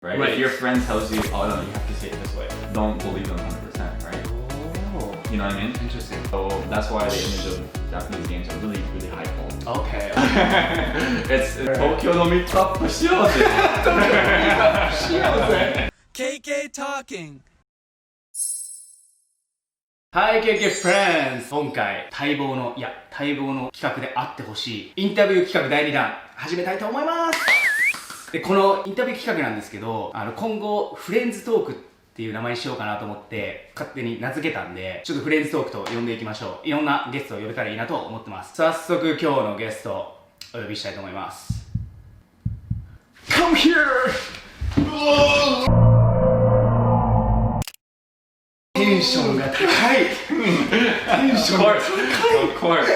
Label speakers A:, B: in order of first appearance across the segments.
A: right?
B: Right.
A: If your friend tells you, oh no, you have to say it this way, don't believe them 100%, right?
B: Oh,
A: You know what I mean?
B: interesting.
A: So that's why the image of Japanese games are really, really high quality.
B: Okay.
A: It's Tokyo no meetup shioze.
C: KK Talking.
B: Hi KK Friends! 今回待望の企画であってほしいインタビュー企画第2弾始めたいと思います。でこのインタビュー企画なんですけど、今後フレンズトークっていう名前にしようかなと思って勝手に名付けたんで、ちょっとフレンズトークと呼んでいきましょう。いろんなゲストを呼べたらいいなと思ってます。早速今日のゲストをお呼びしたいと思います。 Come here! テンションが高いテンションが高い
A: Of course.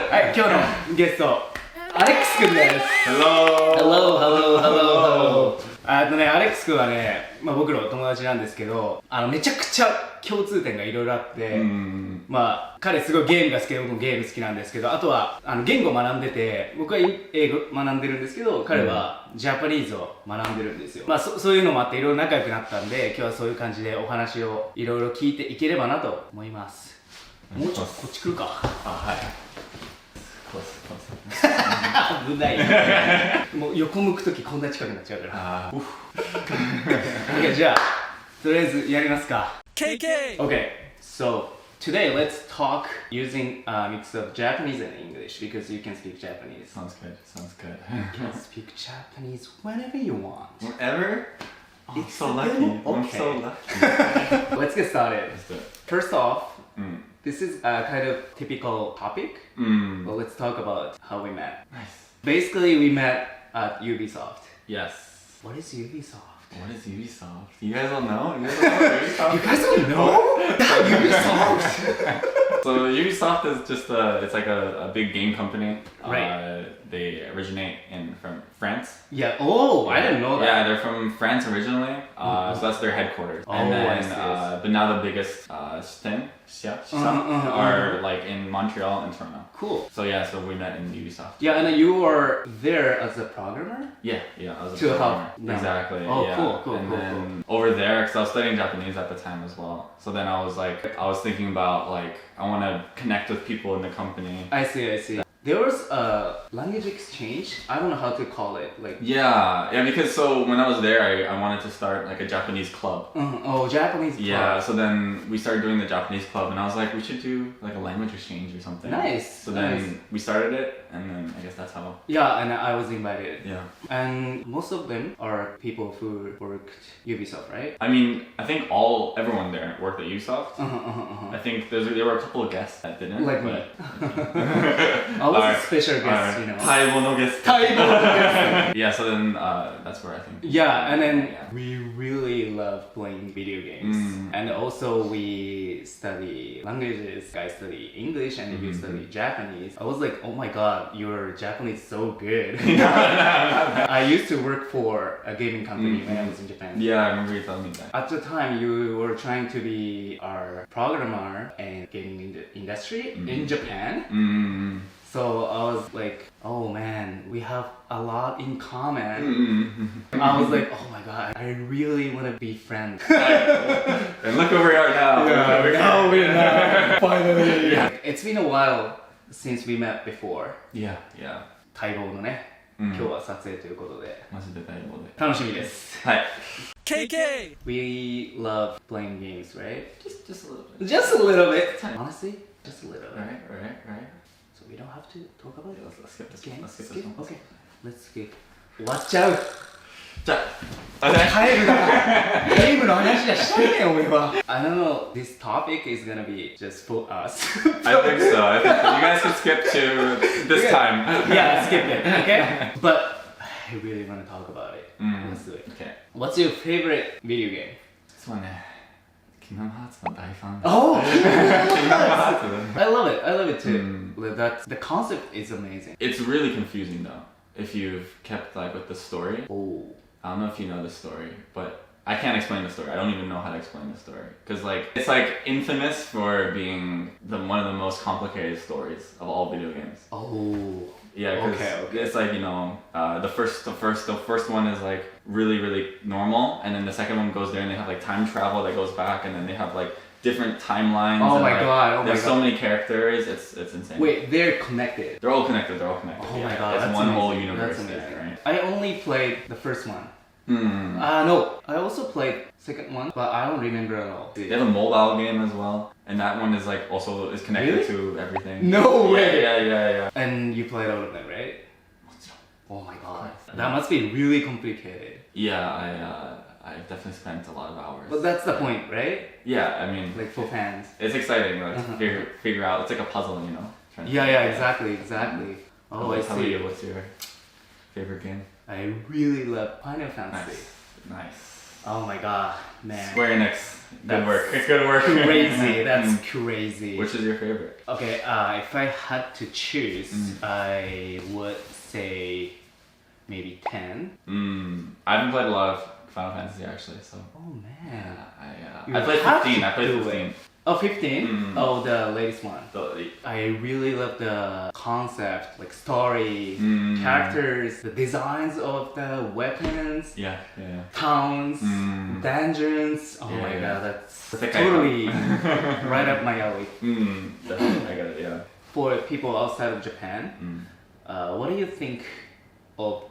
B: はい、今日のゲストアレックスくんです。
A: Hello.
B: Hello. アレックスくんはね、僕の友達なんですけど、めちゃくちゃ共通点がいろいろあって、彼すごいゲームが好きで、僕もゲーム好きなんですけど、あとは言語を学んでて、僕は英語学んでるんですけど、彼はジャパニーズを学んでるんですよ。そういうのもあっていろいろ仲良くなったんで、今日はそういう感じでお話をいろいろ聞いていければなと思います。もうちょっとこっち来るか。
A: はい。
B: 危ないもう横向くときこんな近くなっちゃうからOK じゃあとりあえずやりますか
C: KK!
B: OK so today let's talk using a mix of Japanese and English because you can speak Japanese.
A: Sounds good.
B: You can speak Japanese whenever you want.
A: Whenever? It's so lucky. I'm so lucky.
B: Let's get started.
A: Let's do it.
B: First off, this is a kind of typical topic. But let's talk about how we met.
A: Nice.
B: Basically, we met at Ubisoft.
A: Yes.
B: What is Ubisoft?
A: What is Ubisoft? You guys don't know? You guys don't know Ubisoft?
B: You guys don't know? Ubisoft!
A: So Ubisoft is just it's like a big game company.
B: Right.
A: They originate from France.
B: Yeah. Oh, I didn't know that.
A: Yeah, they're from France originally. So that's their headquarters.
B: Oh,
A: and then,
B: I see.
A: but now the biggest are like in Montreal and Toronto.
B: Cool.
A: So yeah, so we met in Ubisoft.
B: Yeah, and you were there as a programmer?
A: Yeah, I was a
B: To
A: programmer.
B: help them.
A: Exactly.
B: Oh,
A: yeah.
B: cool.
A: And then over there, because I was studying Japanese at the time as well. So then I was thinking about like I want to connect with people in the company.
B: I see. There was a language exchange. I don't know how to call it. Like
A: Yeah, because so when I was there, I wanted to start like a Japanese club.
B: Oh, Japanese club.
A: Yeah, so then we started doing the Japanese club, and I was like, we should do like a language exchange or something.
B: Nice.
A: So then we started it, and then I guess that's how.
B: Yeah, and I was invited.
A: Yeah.
B: And most of them are people who worked Ubisoft, right?
A: I mean, I think everyone there worked at Ubisoft. I think there were a couple of guests that didn't.
B: Like
A: but
B: I was a special guest, you know.
A: 待望のゲスト Yeah, so then that's where I think.
B: Yeah, and then we really love playing video games. And also we study languages. I study English and you study Japanese. I was like, oh my god, your Japanese is so good. I used to work for a gaming company when I was in Japan.
A: Yeah, I remember you telling me that.
B: At the time, you were trying to be our programmer in gaming industry in Japan. So I was like, oh man, we have a lot in common. I was like, oh my god, I really want to be friends.
A: And look where we are now.
B: Now we're now, finally. Yeah. It's been a while since we met before.
A: Yeah.
B: 待望のね、今日は撮影ということで
A: マジで待望で。
B: 楽しみです。
A: はい。
C: KK!
B: We love playing games, right?
A: Just a little bit.
B: Just a little bit. Honestly, just a little bit.
A: Right.
B: So we don't have to talk about it.
A: Let's skip this
B: Okay,
A: one. Let's skip this one.
B: Okay, let's skip. 終わっちゃう。
A: じゃあ、
B: 帰るな。ゲームの話はしたいね、俺は。I don't know, this topic is gonna be just for us.
A: I think so. I think you guys can skip to this time.
B: Yeah, skip it, okay? But I really want to talk about it. Let's do it.
A: Okay.
B: What's your favorite video game?
A: そうね。キングダムハーツの大ファン。
B: Oh!
A: キングダムハーツ
B: I love it too. The concept is amazing.
A: It's really confusing though, if you've kept like with the story.
B: Oh.
A: I don't know if you know the story, but I can't explain the story. I don't even know how to explain the story. Because like, it's like infamous for being one of the most complicated stories of all video games.
B: Oh.
A: Yeah, because
B: Okay.
A: it's like, you know, the first one is like really, really normal, and then the second one goes there and they have like time travel that goes back, and then they have like different timelines.
B: Oh
A: and,
B: my
A: like,
B: god! Oh my god!
A: There's so many characters. It's insane.
B: Wait, they're connected.
A: They're all connected.
B: Oh
A: Yeah,
B: my god!
A: it's
B: That's
A: one
B: amazing.
A: whole universe.
B: That's amazing.
A: Right?
B: I only played the first one.
A: Hmm.
B: No, I also played second one, but I don't remember at all.
A: They have a mobile game as well, and that one is like also is connected
B: Really?
A: to everything.
B: No way!
A: Yeah.
B: And you played all of them, right? Oh my god, that must be really complicated.
A: Yeah, I definitely spent a lot of hours.
B: But that's the point, right?
A: Yeah, I mean,
B: Like for fans.
A: it's exciting, like,
B: Uh-huh.
A: to figure out. It's like a puzzle, you know. Trying to
B: Yeah,
A: figure
B: yeah,
A: it out.
B: exactly. Oh, I
A: How about
B: see.
A: you? What's your favorite game?
B: I really love Final Fantasy.
A: Nice.
B: Oh my god, man.
A: Square Enix. Good
B: That's
A: work. Good work.
B: Crazy. That's
A: Mm.
B: crazy.
A: Which is your favorite?
B: Okay, if I had to choose, I would say maybe 10.
A: I haven't played a lot of Final Fantasy actually, so.
B: Oh man.
A: I played
B: have
A: 15.
B: to
A: I played
B: do
A: 15.
B: it. Oh, 15? Oh, the latest one.
A: The-
B: I really love the concept, like story, characters, the designs of the weapons,
A: yeah.
B: towns, dungeons. Oh my
A: Yeah.
B: god, that's
A: Perfect
B: totally right up my alley.
A: Definitely, I got it. Yeah.
B: For people outside of Japan, what do you think of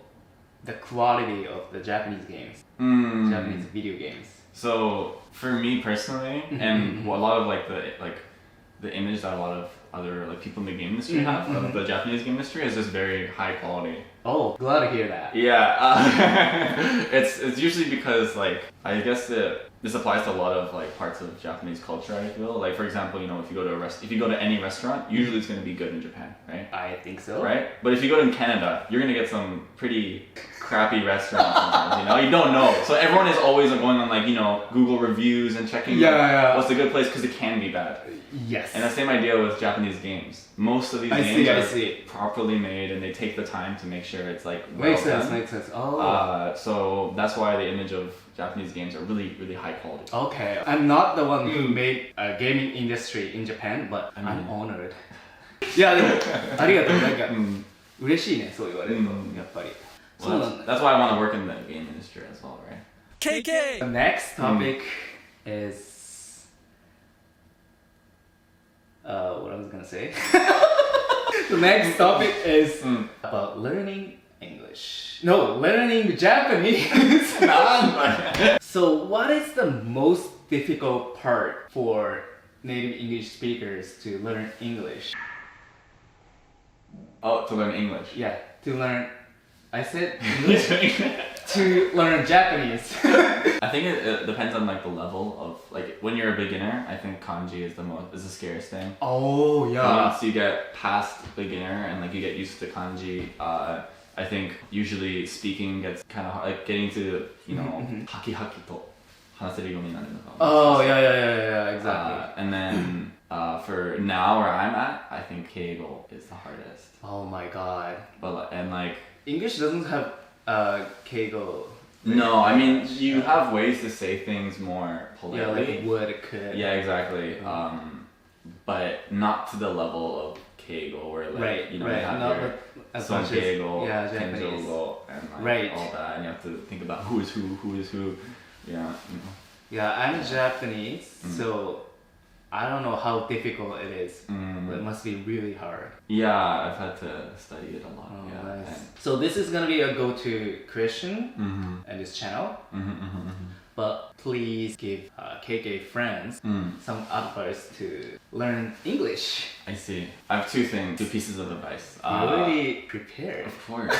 B: the quality of the Japanese games, Japanese video games?
A: So for me personally, and a lot of the image that a lot of other like people in the game industry have of the Japanese game industry is just very high quality.
B: Oh, glad to hear that.
A: Yeah, it's usually because like I guess this applies to a lot of like parts of Japanese culture. I feel like, for example, you know, if you go to any restaurant, usually it's going to be good in Japan, right?
B: I think so.
A: Right? But if you go to Canada, you're gonna get some pretty crappy restaurants sometimes, you know? You don't know. So everyone is always going on like, you know, Google reviews and checking what's a good place because it can be bad.
B: Yes.
A: And the same idea with Japanese games. Most of these games are properly made and they take the time to make sure it's like well
B: makes sense,
A: done.
B: makes sense. Oh.
A: So that's why the image of Japanese games are really, really high quality.
B: Okay. I'm not the one who made a gaming industry in Japan, but I'm honored. いやでもありがとう。なんか嬉しいね、そう言われるとやっぱり。そうなんだ。
A: That's why I want to work in the game industry as well, right?
C: KK!
B: The next topic is what I was gonna say. The next topic is about learning English. No, learning Japanese. So, what is the most difficult part for native English speakers to learn English?
A: Oh, to learn English.
B: Yeah, to learn. I said to learn Japanese.
A: I think it depends on like the level of like when you're a beginner. I think kanji is the scariest thing.
B: Oh yeah.
A: Once you get past beginner and like you get used to kanji, I think usually speaking gets kind of hard, like getting to you know haki haki to hanaseru yo ni naru no ka.
B: Oh yeah, exactly.
A: And then for now where I'm at, I think keigo is the hardest.
B: Oh my god.
A: But and like
B: English doesn't have keigo.
A: no, I mean you have ways to say things more politely.
B: Yeah, like would, could.
A: Yeah, exactly. But not to the level of keigo where like you know you have
B: not
A: your
B: as
A: son
B: much as
A: keigo,
B: Japanese.
A: kenjogo, and like
B: Right.
A: all that, and you have to think about who is who. Yeah, you know.
B: Yeah, I'm Japanese, so I don't know how difficult it is, but it must be really hard.
A: Yeah, I've had to study it a lot.
B: Oh,
A: yeah.
B: nice. So this is gonna be a go-to question in this channel. But please give KK friends some advice to learn English.
A: I see. I have two pieces of advice.
B: You already prepared.
A: Of course.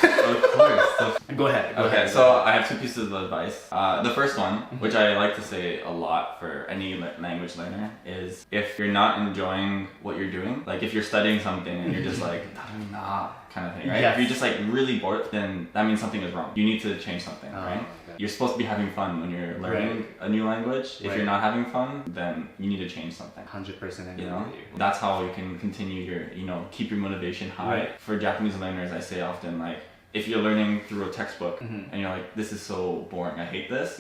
A: So,
B: Go ahead. Go
A: okay,
B: ahead.
A: so I have two pieces of advice. The first one, which I like to say a lot for any language learner, is if you're not enjoying what you're doing, like if you're studying something and you're just like, nah, kind of thing, right?
B: Yes.
A: If you're just like really bored, then that means something is wrong. You need to change something, right?
B: Okay.
A: You're supposed to be having fun when you're learning a new language. If you're not having fun, then you need to change something.
B: 100% agree
A: You know,
B: with you.
A: that's how you can continue your, you know, keep your motivation high.
B: Right.
A: For Japanese learners, I say often like, if you're learning through a textbook and you're like, this is so boring, I hate this,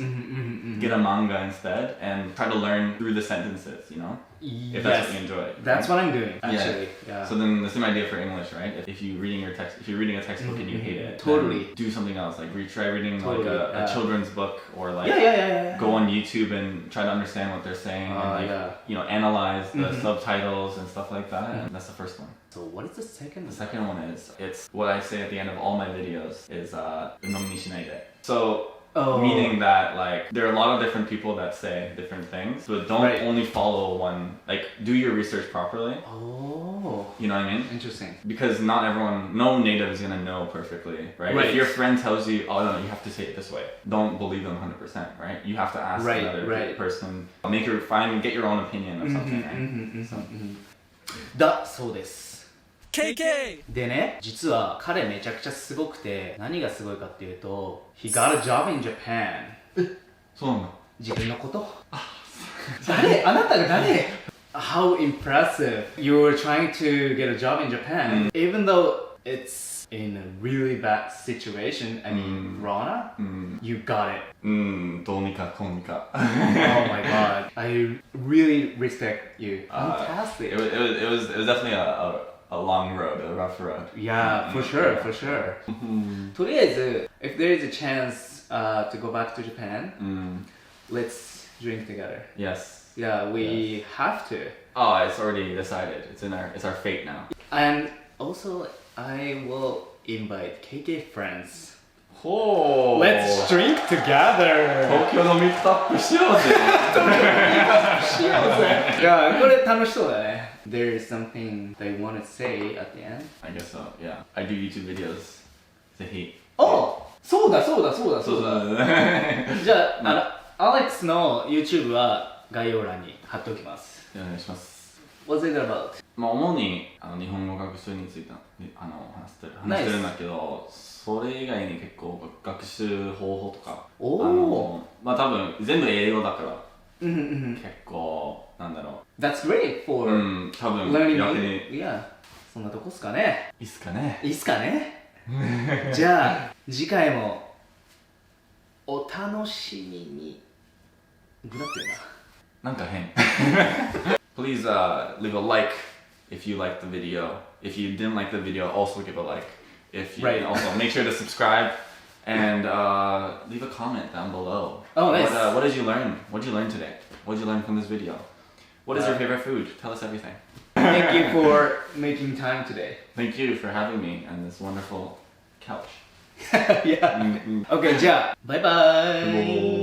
A: get a manga instead and try to learn through the sentences, you know? If that's what you enjoy.
B: That's what I'm doing, actually. Yeah.
A: So then the same idea for English, right? If you're reading a textbook and you hate it,
B: Totally.
A: do something else. Like try reading
B: Totally,
A: like a
B: yeah.
A: children's book, or like
B: Yeah.
A: go on YouTube and try to understand what they're saying, and like, you know, analyze the subtitles and stuff like that. And that's the first one.
B: So what is the second one?
A: The second one is, it's what I say at the end of all my videos is unomi ni shinaide. So meaning that like there are a lot of different people that say different things, but don't only follow one. Like do your research properly.
B: Oh.
A: You know what I mean?
B: Interesting.
A: Because not everyone, no native is gonna know perfectly, right? If your friend tells you, oh no, you have to say it this way, don't believe them 100%, right? You have to ask another person, get your own opinion of something, right?
B: そうです。
C: KK!
B: でね、実は彼めちゃくちゃすごくて、何がすごいかっていうと、He got a job in Japan.
A: そうなんだ。
B: 自分のこと？あなたが誰？How impressive! You were trying to get a job in Japan, even though it's in a really bad situation. I mean, Rana, you got it.
A: どうにかこうにか。
B: Oh my god! I really respect you. Fantastic.
A: It was definitely a long road, a rough road.
B: Yeah, for sure. とりあえず、if there is a chance to go back to Japan, let's drink together.
A: Yes.
B: Yeah, we have to.
A: Oh, it's already decided. It's our fate now.
B: And also, I will invite KK friends.
A: Oh.
B: Let's drink together.
A: 東京のミートアップしようぜ。
B: いや、これ楽しそうだね。There is something they want to say at the end.
A: I guess so. Yeah. I do YouTube videos. ぜひ。
B: そうだ。じゃあ、Alex の YouTube は概要欄に貼っておきます。
A: お願いします。
B: What's it about?
A: まあ主に日本語学習について話してるんだけど、それ以外に結構学習方法とか、まあ多分全部英語だから、結構なんだろう。
B: That's great for
A: 多分
B: learning. Yeah. そんなとこっすかね。
A: いいっすかね。
B: じゃあ次回もお楽しみに。ぐだってるな。
A: なんか変。Please leave a like if you liked the video. If you didn't like the video, also give a like. If you also make sure to subscribe and leave a comment down below.
B: Oh, nice.
A: What did you learn? What did you learn today? What did you learn from this video? What is your favorite food? Tell us everything.
B: Thank you for making time today.
A: Thank you for having me on this wonderful couch.
B: Yeah. Okay, じゃあバイバイ。